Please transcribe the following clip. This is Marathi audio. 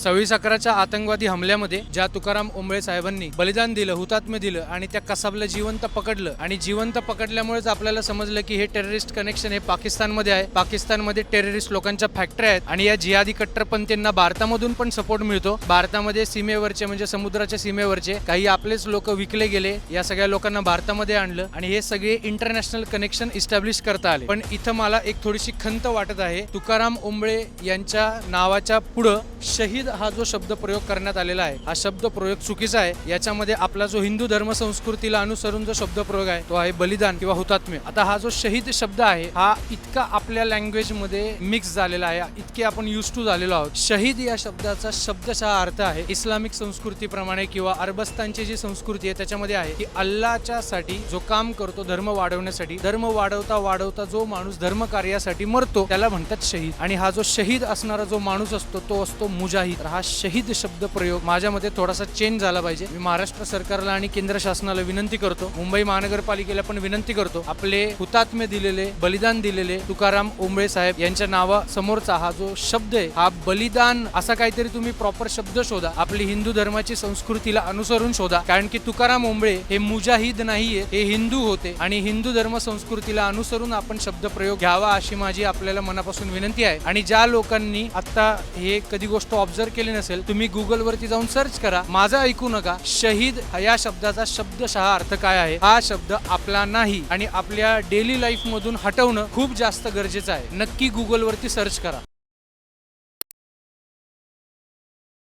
26/11च्या आतंकवादी हमल्यामध्ये ज्या तुकाराम ओंबळे साहेबांनी बलिदान दिलं, हुतात्म्य दिलं आणि त्या कसाबला जिवंत पकडलं आणि जिवंत पकडल्यामुळेच आपल्याला समजलं की हे टेररिस्ट कनेक्शन हे पाकिस्तानमध्ये आहे. पाकिस्तानमध्ये टेररिस्ट लोकांच्या फॅक्टरी आहेत आणि या जिहादी कट्टरपंथींना भारतामधून पण सपोर्ट मिळतो. भारतामध्ये सीमेवरचे म्हणजे समुद्राच्या सीमेवरचे काही आपलेच लोक विकले गेले, या सगळ्या लोकांना भारतामध्ये आणलं आणि हे सगळे इंटरनॅशनल कनेक्शन इस्टॅब्लिश करता आले. पण इथं मला एक थोडीशी खंत वाटत आहे. तुकाराम ओंबळे यांच्या नावाच्या पुढं शहीद हा जो शब्द प्रयोग करण्यात आलेला आहे, हा शब्द प्रयोग चुकीचा आहे. याच्यामध्ये आपला जो हिंदू धर्म संस्कृतीला अनुसरून जो शब्द प्रयोग आहे तो आहे बलिदान किंवा हुतात्म्य. आता हा जो शहीद शब्द आहे हा इतका आपल्या लँग्वेज मध्ये मिक्स झालेला आहे, इतके आपण यूज टू झालेलो आहोत. शहीद या शब्दाचा शब्दशः अर्थ आहे इस्लामिक संस्कृतीप्रमाणे किंवा अरबस्तानची जी संस्कृती आहे त्याच्यामध्ये आहे की अल्लाच्या साठी जो काम करतो धर्म वाढवण्यासाठी, धर्म वाढवता वाढवता जो माणूस धर्म कार्यासाठी मरतो त्याला म्हणतात शहीद. आणि हा जो शहीद असणारा जो माणूस असतो तो असतो मुजाहिद. हा शहीद शब्द प्रयोग माझ्यामध्ये थोडासा चेंज झाला पाहिजे. मी महाराष्ट्र सरकारला आणि केंद्र शासनाला विनंती करतो, मुंबई महानगरपालिकेला पण विनंती करतो, आपले हुतात्म्य दिलेले, बलिदान दिलेले तुकाराम ओंबळे साहेब यांच्या नावा समोरचा हा जो शब्द आहे हा बलिदान असा काहीतरी तुम्ही प्रॉपर शब्द शोधा, आपली हिंदू धर्माची संस्कृतीला अनुसरून शोधा. कारण की तुकाराम ओंबळे हे मुजाहिद नाहीये, हे हिंदू होते आणि हिंदू धर्म संस्कृतीला अनुसरून आपण शब्द प्रयोग घ्यावा अशी माझी आपल्याला मनापासून विनंती आहे. आणि ज्या लोकांनी आता हे कधी गोष्ट ऑब्झर्व केली नसेल, तुम्ही गुगल वरती जाऊन सर्च करा, माझं ऐकू नका. शहीद या शब्दाचा शब्दशः अर्थ काय आहे, हा शब्द आपला नाही आणि आपल्या डेली लाईफ मधून हटवणं खूप जास्त गरजेचं आहे. नक्की गुगल वरती सर्च करा.